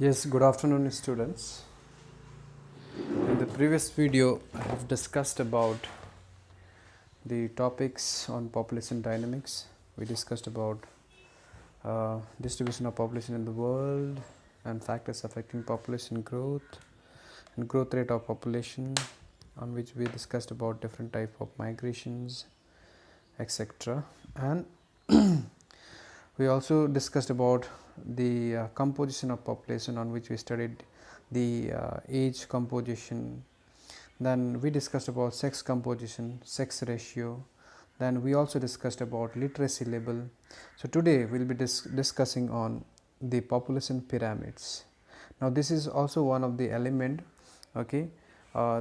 Yes, good afternoon, students. In the previous video, I have discussed about the topics on population dynamics. We discussed about distribution of population in the world and factors affecting population growth and growth rate of population, on which we discussed about different type of migrations, etc. And we also discussed about the composition of population, on which we studied the age composition. Then we discussed about sex composition, sex ratio. Then we also discussed about literacy level. So today we will be discussing on the population pyramids. Now this is also one of the element. Okay,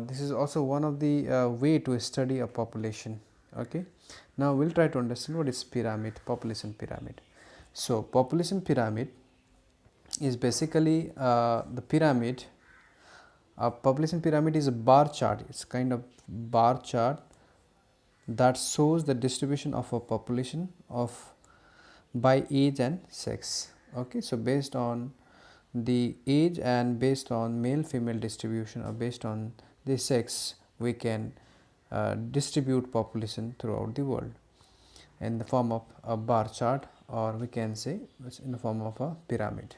this is also one of the way to study a population. Okay, now we'll try to understand what is pyramid, population pyramid. So population pyramid is basically the pyramid. A population pyramid is a bar chart. It's kind of bar chart that shows the distribution of a population of by age and sex. Okay, so based on the age and based on male female distribution, or based on the sex, we can distribute population throughout the world in the form of a bar chart, or we can say it's in the form of a pyramid.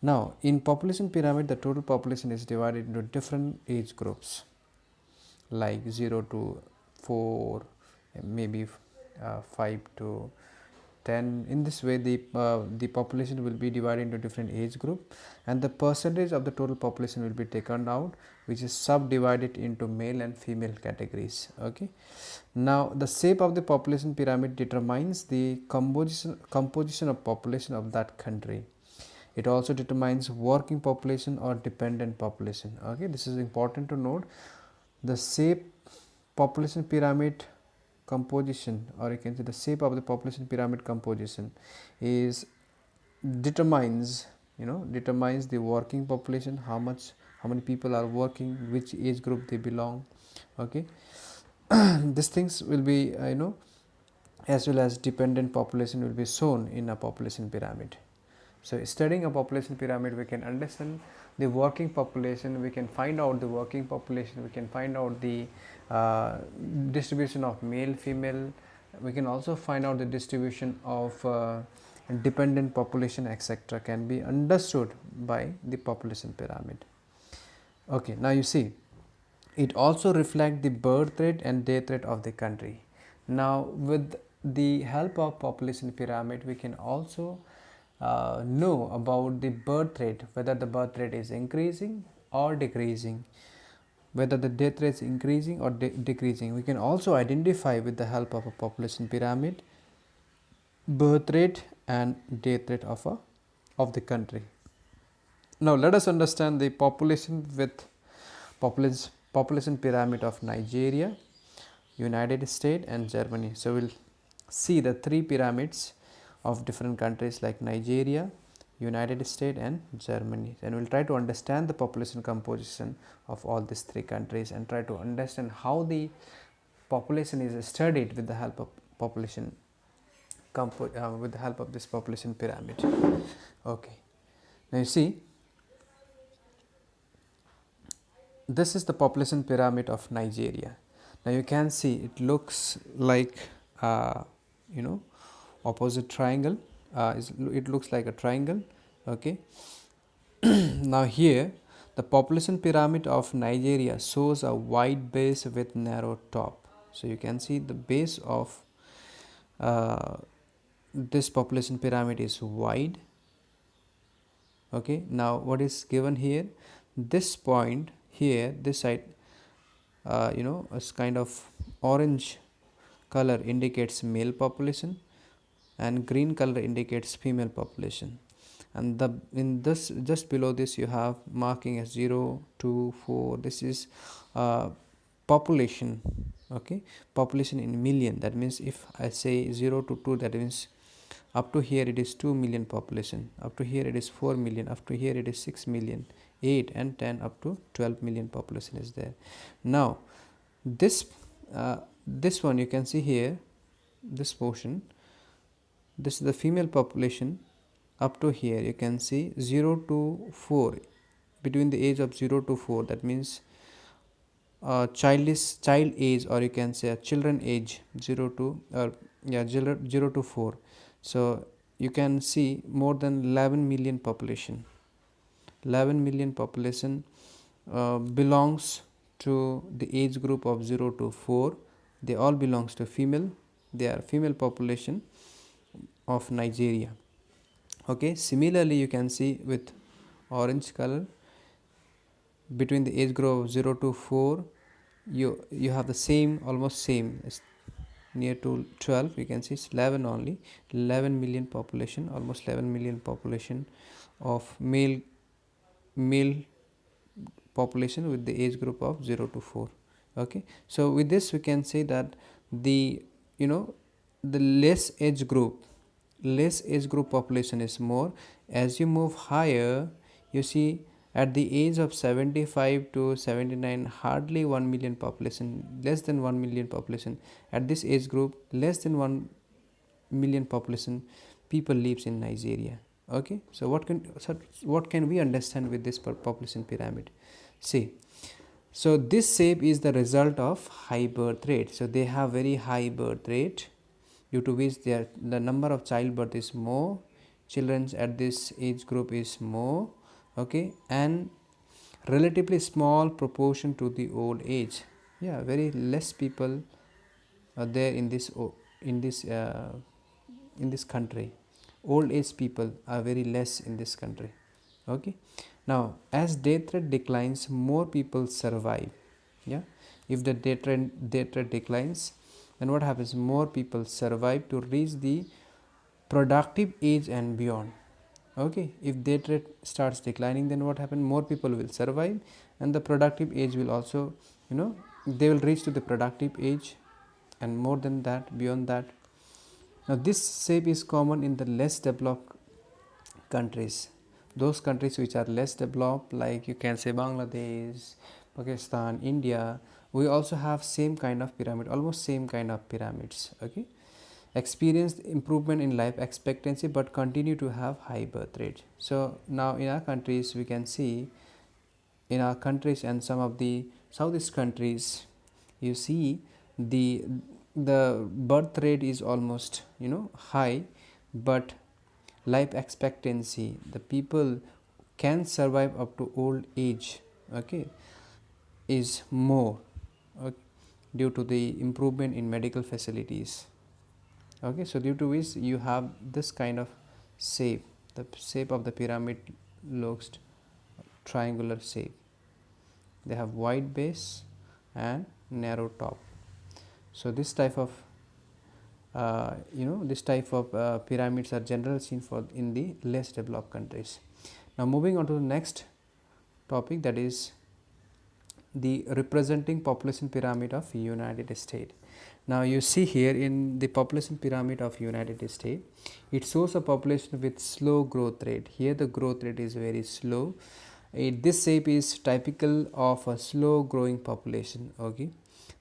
Now in population pyramid, the total population is divided into different age groups like 0 to 4, maybe 5 to 10. In this way the population will be divided into different age group, and the percentage of the total population will be taken out, which is subdivided into male and female categories. Okay, now the shape of the population pyramid determines the composition of population of that country. It also determines working population or dependent population. Okay, this is important to note. The shape population pyramid composition, or you can say the shape of the population pyramid composition is determines the working population, how many people are working, which age group they belong. Okay, these things will be as well as dependent population will be shown in a population pyramid. So studying a population pyramid, we can understand the working population, we can find out the working population, we can find out the distribution of male female, we can also find out the distribution of dependent population, etc. can be understood by the population pyramid. Okay, now you see, it also reflects the birth rate and death rate of the country. Now with the help of population pyramid, we can also know about the birth rate, whether the birth rate is increasing or decreasing, whether the death rate is increasing or decreasing. We can also identify with the help of a population pyramid birth rate and death rate of the country. Now let us understand the population with population pyramid of Nigeria, United States and Germany. So we'll see the three pyramids of different countries like Nigeria, United States and Germany, and we'll try to understand the population composition of all these three countries and try to understand how the population is studied with the help of population with the help of this population pyramid. Okay, now you see, this is the population pyramid of Nigeria. Now you can see it looks like opposite triangle. It looks like a triangle. Okay, now here the population pyramid of Nigeria shows a wide base with narrow top. So you can see the base of this population pyramid is wide. Okay, now what is given here, this point here, this side is kind of orange color indicates male population and green color indicates female population, and in this just below this you have marking as 0, 2, 4. This is population. Okay, population in million. That means if I say 0 to 2, that means up to here it is 2 million population, up to here it is 4 million, up to here it is 6 million, 8 and 10 up to 12 million population is there. Now this one you can see here, this portion, this is the female population up to here you can see 0 to 4, between the age of 0 to 4, that means child age, or you can say a children age, 0 to 0 to 4. So you can see more than 11 million population. 11 million population belongs to the age group of 0 to 4. They all belongs to female. They are female population of Nigeria. Okay, similarly you can see with orange color, between the age group of 0 to 4, you have the same, almost same, it's near to 12. You can see it's 11 only. 11 million population, almost 11 million population of male population with the age group of 0 to 4. Okay, so with this we can say that the the less age group population is more. As you move higher, you see at the age of 75 to 79, hardly 1 million population, less than 1 million population. At this age group, less than 1 million population people lives in Nigeria. Okay, so what can we understand with this population pyramid? See, so this shape is the result of high birth rate. So they have very high birth rate, due to which the number of childbirth is more, children at this age group is more. Okay, and relatively small proportion to the old age. Yeah, very less people are there in this country. Old age people are very less in this country. Okay, now as death rate declines, more people survive. Yeah, if the death rate declines, then what happens? More people survive to reach the productive age and beyond. Okay, if death rate starts declining, then what happens? More people will survive, and the productive age will also, they will reach to the productive age, and more than that, beyond that. Now this shape is common in the less developed countries. Those countries which are less developed, like you can say Bangladesh, Pakistan, India, we also have same kind of pyramid, almost same kind of pyramids. Okay, experienced improvement in life expectancy but continue to have high birth rate. So now in our countries, we can see in our countries and some of the Southeast countries, you see the birth rate is almost high, but life expectancy, the people can survive up to old age, okay, is more, okay, due to the improvement in medical facilities. Okay, so due to which you have this kind of shape. The shape of the pyramid looks triangular shape. They have wide base and narrow top. So this type of pyramids are generally seen in the less developed countries. Now moving on to the next topic, that is the representing population pyramid of United States. Now you see here in the population pyramid of United States, it shows a population with slow growth rate. Here the growth rate is very slow. This shape is typical of a slow growing population. Okay,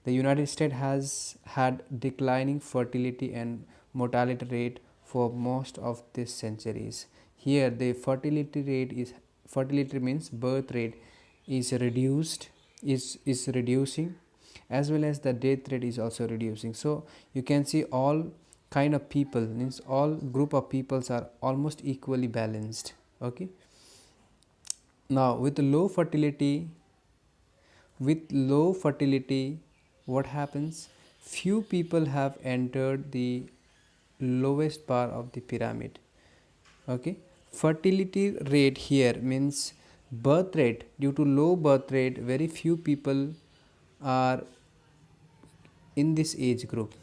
the United States has had declining fertility and mortality rate for most of these centuries. Here the fertility means birth rate is reducing, as well as the death rate is also reducing. So you can see all kind of people, means all group of peoples are almost equally balanced. Okay, now with low fertility, what happens? Few people have entered the lowest bar of the pyramid. Okay, fertility rate here means birth rate. Due to low birth rate, very few people are in this age group.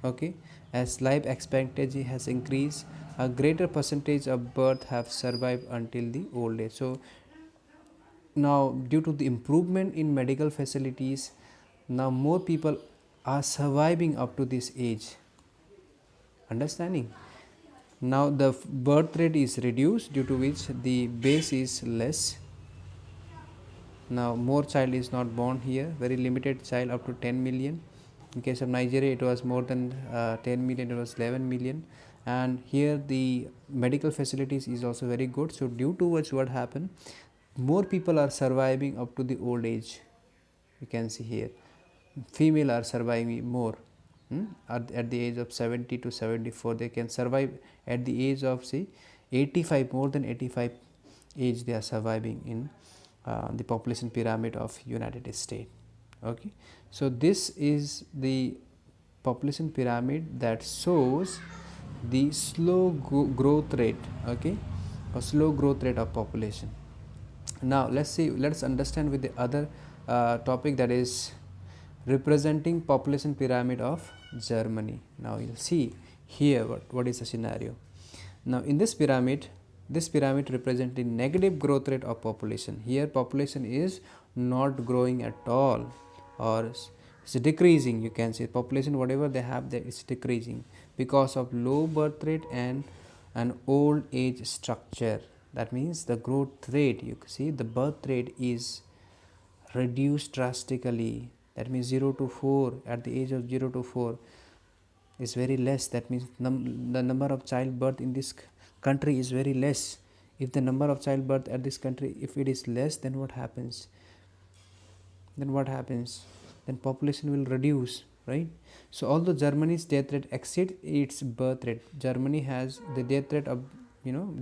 Okay, as life expectancy has increased, a greater percentage of birth have survived until the old age. So now due to the improvement in medical facilities, now more people are surviving up to this age. Understanding? Now the birth rate is reduced, due to which the base is less. Now more child is not born here, very limited child up to 10 million. In case of Nigeria, it was more than 10 million, it was 11 million. and here the medical facilities is also very good. So due to which what happened, more people are surviving up to the old age. You can see here female are surviving more, at the age of 70 to 74 they can survive. At the age of say 85, more than 85 age they are surviving in the population pyramid of United States. Okay, so this is the population pyramid that shows the slow growth rate, okay, a slow growth rate of population. Now let's understand with the other topic, that is representing population pyramid of Germany. Now you'll see here what is the scenario. Now in this pyramid represents the negative growth rate of population. Here population is not growing at all, or it's decreasing. You can say population whatever they have there is decreasing because of low birth rate and an old age structure. That means the growth rate, you see the birth rate is reduced drastically. That means 0 to 4, at the age of 0 to 4 is very less. That means the number of childbirth in this country is very less. If the number of childbirth at this country, if it is less, then what happens? Then population will reduce, right? So although Germany's death rate exceeds its birth rate, Germany has the death rate of,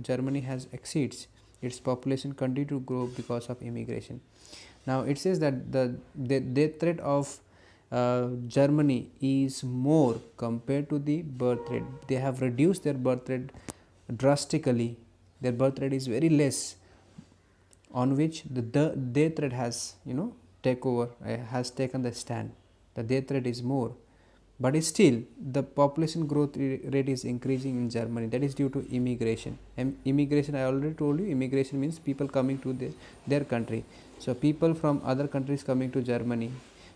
Germany has exceeds its population continue to grow because of immigration. Now it says that the death rate of Germany is more compared to the birth rate. They have reduced their birth rate drastically. Their birth rate is very less, on which the death rate has has taken the stand. The death rate is more, but still the population growth rate is increasing in Germany. That is due to immigration. And immigration, I already told you, immigration means people coming to their country. So people from other countries coming to Germany,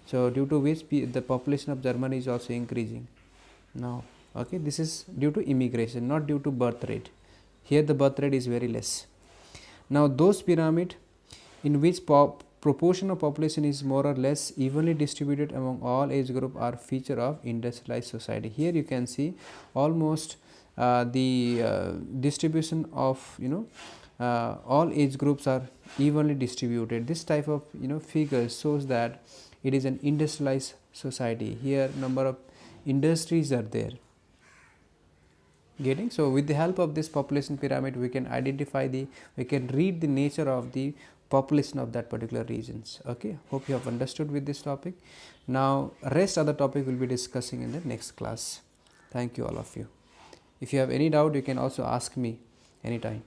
so due to which the population of Germany is also increasing now. Okay, this is due to immigration, not due to birth rate. Here the birth rate is very less. Now those pyramid in which proportion of population is more or less evenly distributed among all age group are feature of industrialized society. Here you can see almost the distribution of all age groups are evenly distributed. This type of figure shows that it is an industrialized society. Here number of industries are there. Getting? So with the help of this population pyramid we can we can read the nature of the population of that particular regions. Okay, hope you have understood with this topic. Now rest of the topic will be discussing in the next class. Thank you all of you. If you have any doubt you can also ask me anytime.